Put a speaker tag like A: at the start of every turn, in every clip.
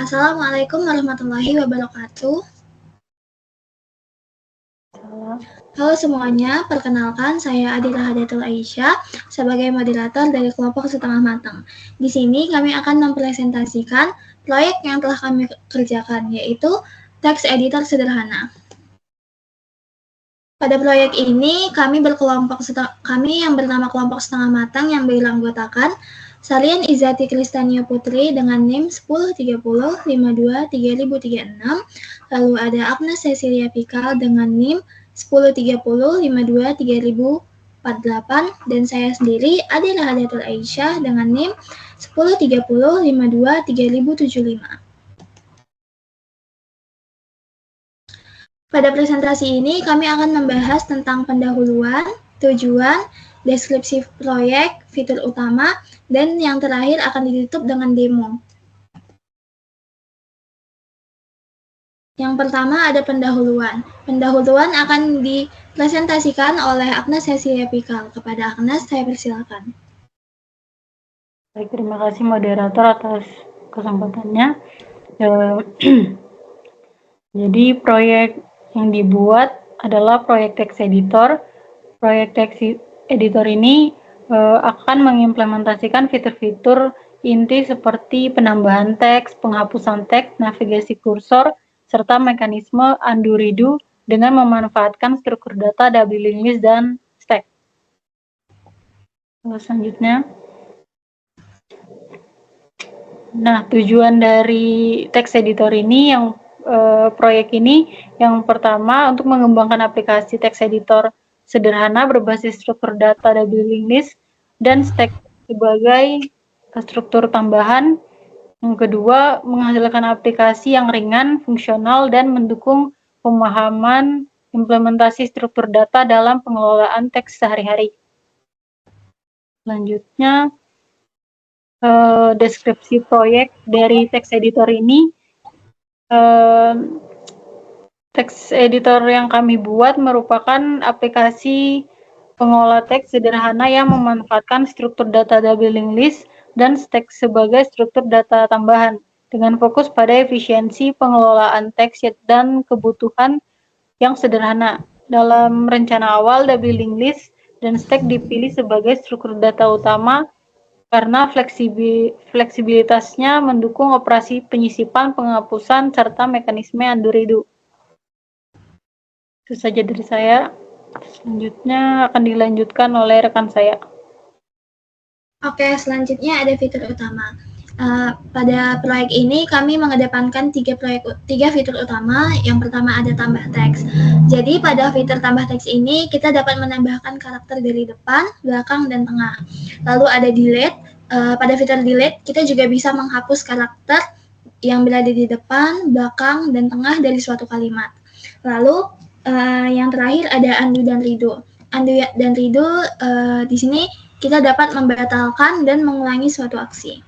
A: Assalamualaikum warahmatullahi wabarakatuh. Halo semuanya, perkenalkan saya Adila Hadatul Aisyah sebagai moderator dari kelompok Setengah Matang. Di sini kami akan mempresentasikan proyek yang telah kami kerjakan, yaitu teks editor sederhana. Pada proyek ini kami yang bernama kelompok Setengah Matang yang beranggotakan Salian Izati Kristania Putri dengan NIM 1030523036, lalu ada Agnes Cecilia Pikal dengan NIM 1030523048, dan saya sendiri Adila Hadatul Aisyah dengan NIM 1030523075. Pada presentasi ini kami akan membahas tentang pendahuluan, tujuan, deskripsi proyek, fitur utama, dan yang terakhir akan ditutup dengan demo. Yang pertama ada pendahuluan. Pendahuluan akan dipresentasikan oleh Agnes Cecilia Pikal. Kepada Agnes, saya persilakan.
B: Baik, terima kasih moderator atas kesempatannya. Jadi proyek yang dibuat adalah proyek text editor. Proyek text editor ini akan mengimplementasikan fitur-fitur inti seperti penambahan teks, penghapusan teks, navigasi kursor, serta mekanisme undo redo dengan memanfaatkan struktur data double linked list dan stack. Selanjutnya, nah tujuan dari text editor ini proyek ini yang pertama untuk mengembangkan aplikasi text editor sederhana berbasis struktur data double linked list dan stack sebagai struktur tambahan. Yang kedua, menghasilkan aplikasi yang ringan, fungsional, dan mendukung pemahaman implementasi struktur data dalam pengelolaan teks sehari-hari. Selanjutnya, deskripsi proyek dari text editor ini. Text editor yang kami buat merupakan aplikasi pengolah teks sederhana yang memanfaatkan struktur data double linked list dan stack sebagai struktur data tambahan dengan fokus pada efisiensi pengelolaan teks dan kebutuhan yang sederhana. Dalam rencana awal, double linked list dan stack dipilih sebagai struktur data utama karena fleksibilitasnya mendukung operasi penyisipan, penghapusan, serta mekanisme undo redo. Itu saja dari saya. Selanjutnya akan dilanjutkan oleh rekan saya.
A: Oke, selanjutnya ada fitur utama. Pada proyek ini kami mengedepankan tiga fitur utama. Yang pertama ada tambah teks. Jadi pada fitur tambah teks ini kita dapat menambahkan karakter dari depan, belakang, dan tengah. Lalu ada delete. Pada fitur delete kita juga bisa menghapus karakter yang berada di depan, belakang, dan tengah dari suatu kalimat. Lalu yang terakhir ada undo dan redo. Undo dan redo di sini kita dapat membatalkan dan mengulangi suatu aksi.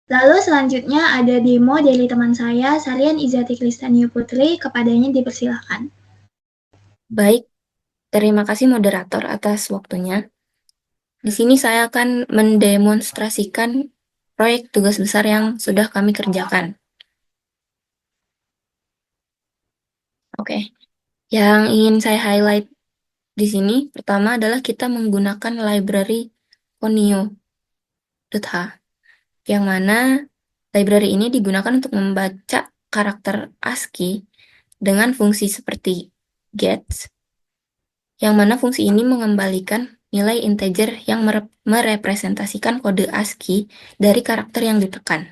A: Lalu selanjutnya ada demo dari teman saya, Salian Izati Kristania Putri. Kepadanya dipersilakan.
C: Baik, terima kasih moderator atas waktunya. Di sini saya akan mendemonstrasikan proyek tugas besar yang sudah kami kerjakan. Oke, yang ingin saya highlight di sini pertama adalah kita menggunakan library Ponyo.h, yang mana library ini digunakan untuk membaca karakter ASCII dengan fungsi seperti gets, yang mana fungsi ini mengembalikan nilai integer yang merepresentasikan kode ASCII dari karakter yang ditekan.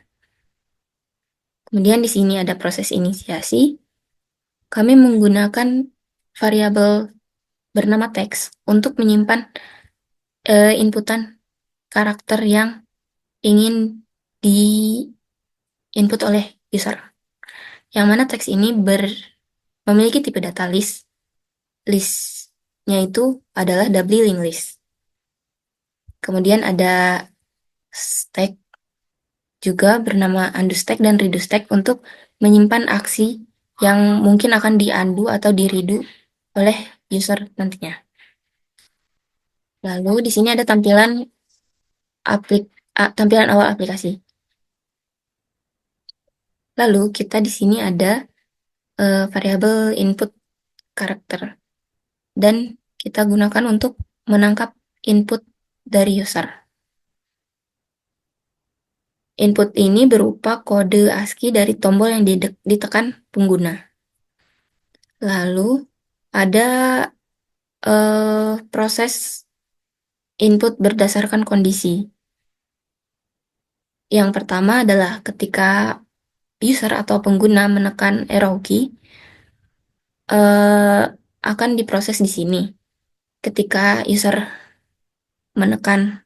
C: Kemudian di sini ada proses inisiasi. Kami menggunakan variabel bernama teks untuk menyimpan inputan karakter yang ingin di-input oleh user. Yang mana teks ini memiliki tipe data list. Listnya itu adalah double linked list. Kemudian ada stack juga bernama undo stack dan redo stack untuk menyimpan aksi yang mungkin akan di-undo atau di-redo oleh user nantinya. Lalu di sini ada tampilan awal aplikasi. Lalu kita di sini ada variabel input karakter dan kita gunakan untuk menangkap input dari user. Input ini berupa kode ASCII dari tombol yang ditekan pengguna. Lalu ada proses input berdasarkan kondisi. Yang pertama adalah ketika user atau pengguna menekan arrow key, akan diproses di sini. Ketika user menekan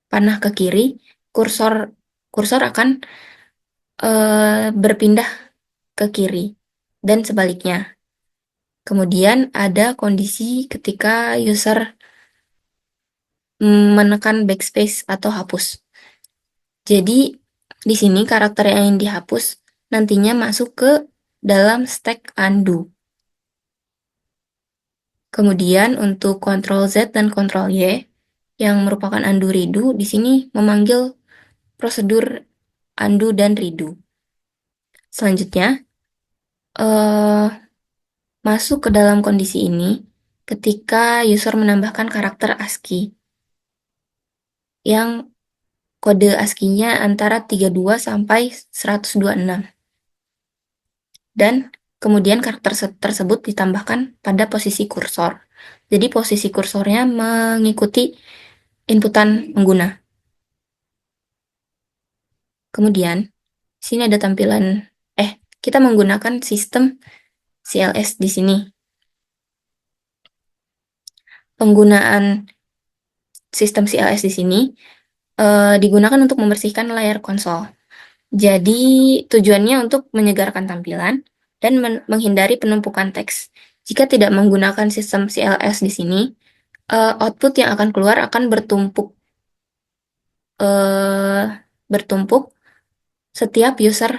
C: panah ke kiri, kursor akan berpindah ke kiri dan sebaliknya. Kemudian ada kondisi ketika user menekan backspace atau hapus. Jadi di sini karakter yang dihapus nantinya masuk ke dalam stack undo. Kemudian untuk Ctrl Z dan Ctrl Y yang merupakan undo redo di sini memanggil prosedur undo dan redo. Selanjutnya masuk ke dalam kondisi ini ketika user menambahkan karakter ASCII yang kode ASCII-nya antara 32 sampai 126. Dan kemudian karakter tersebut ditambahkan pada posisi kursor. Jadi posisi kursornya mengikuti inputan pengguna. Kemudian, sini ada tampilan, kita menggunakan sistem CLS di sini. Penggunaan sistem CLS di sini digunakan untuk membersihkan layar konsol. Jadi tujuannya untuk menyegarkan tampilan dan menghindari penumpukan teks. Jika tidak menggunakan sistem CLS di sini, output yang akan keluar akan bertumpuk setiap user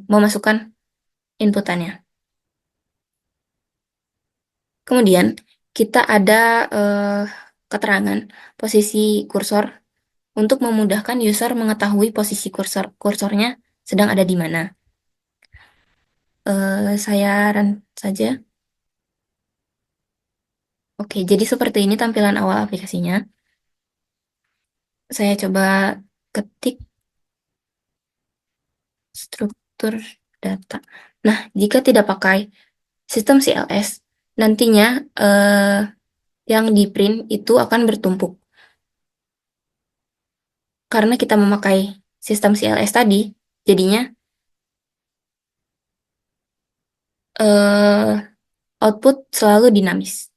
C: memasukkan inputannya. Kemudian kita ada keterangan posisi kursor untuk memudahkan user mengetahui posisi kursornya sedang ada di mana. Saya run saja. Oke, jadi seperti ini tampilan awal aplikasinya. Saya coba ketik struktur data. Nah, jika tidak pakai sistem CLS, nantinya yang di print itu akan bertumpuk. Karena kita memakai sistem CLS tadi, jadinya output selalu dinamis.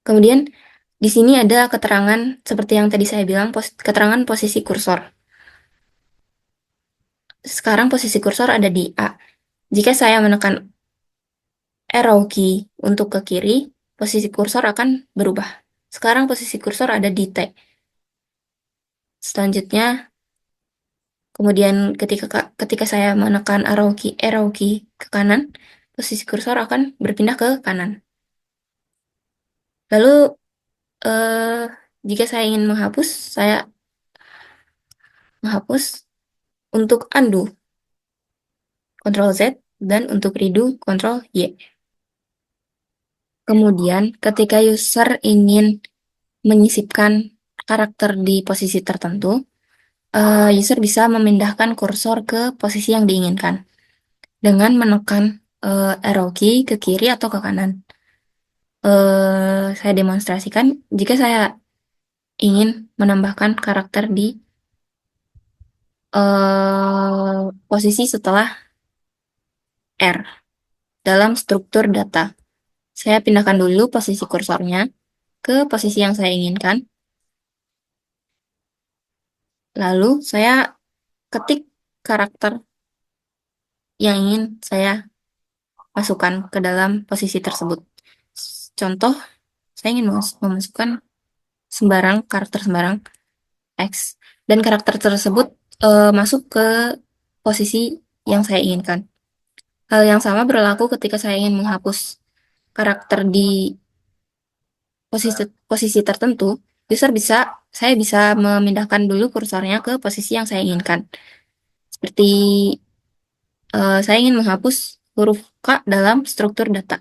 C: Kemudian di sini ada keterangan seperti yang tadi saya bilang, keterangan posisi kursor. Sekarang posisi kursor ada di A. Jika saya menekan arrow key untuk ke kiri, posisi kursor akan berubah. Sekarang posisi kursor ada di T. Selanjutnya, kemudian ketika saya menekan arrow key ke kanan, posisi kursor akan berpindah ke kanan. Lalu jika saya ingin menghapus, saya menghapus untuk undo Ctrl Z dan untuk redo Ctrl Y. Kemudian ketika user ingin menyisipkan karakter di posisi tertentu, user bisa memindahkan kursor ke posisi yang diinginkan dengan menekan arrow key ke kiri atau ke kanan. Saya demonstrasikan jika saya ingin menambahkan karakter di posisi setelah R dalam struktur data. Saya pindahkan dulu posisi kursornya ke posisi yang saya inginkan. Lalu saya ketik karakter yang ingin saya masukkan ke dalam posisi tersebut. Contoh, saya ingin memasukkan karakter sembarang X, dan karakter tersebut masuk ke posisi yang saya inginkan. Hal yang sama berlaku ketika saya ingin menghapus karakter di posisi tertentu. User bisa saya bisa memindahkan dulu kursornya ke posisi yang saya inginkan. Seperti saya ingin menghapus huruf K dalam struktur data.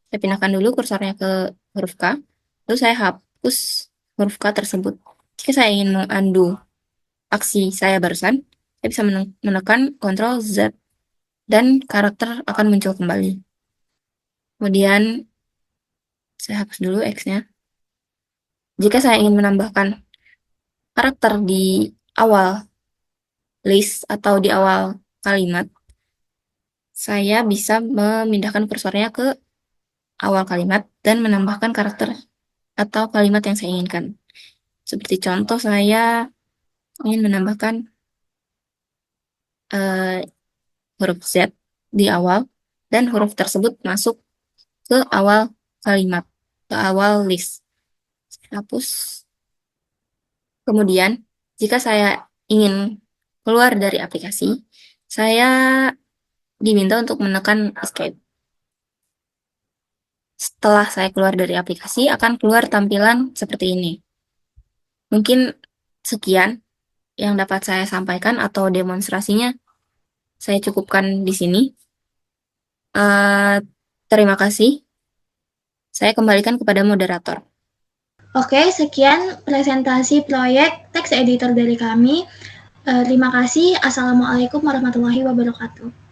C: Saya pindahkan dulu kursornya ke huruf K, lalu saya hapus huruf K tersebut. Jika saya ingin mengundo aksi saya barusan, saya bisa menekan Ctrl Z dan karakter akan muncul kembali. Kemudian saya hapus dulu X-nya. Jika saya ingin menambahkan karakter di awal list atau di awal kalimat, saya bisa memindahkan kursornya ke awal kalimat dan menambahkan karakter atau kalimat yang saya inginkan. Seperti contoh, saya ingin menambahkan huruf Z di awal dan huruf tersebut masuk ke awal kalimat, ke awal list. Saya hapus. Kemudian, jika saya ingin keluar dari aplikasi, saya diminta untuk menekan escape. Setelah saya keluar dari aplikasi, akan keluar tampilan seperti ini. Mungkin sekian yang dapat saya sampaikan atau demonstrasinya saya cukupkan di sini. Terima kasih. Saya kembalikan kepada moderator.
A: Oke, sekian presentasi proyek text editor dari kami. Terima kasih. Assalamualaikum warahmatullahi wabarakatuh.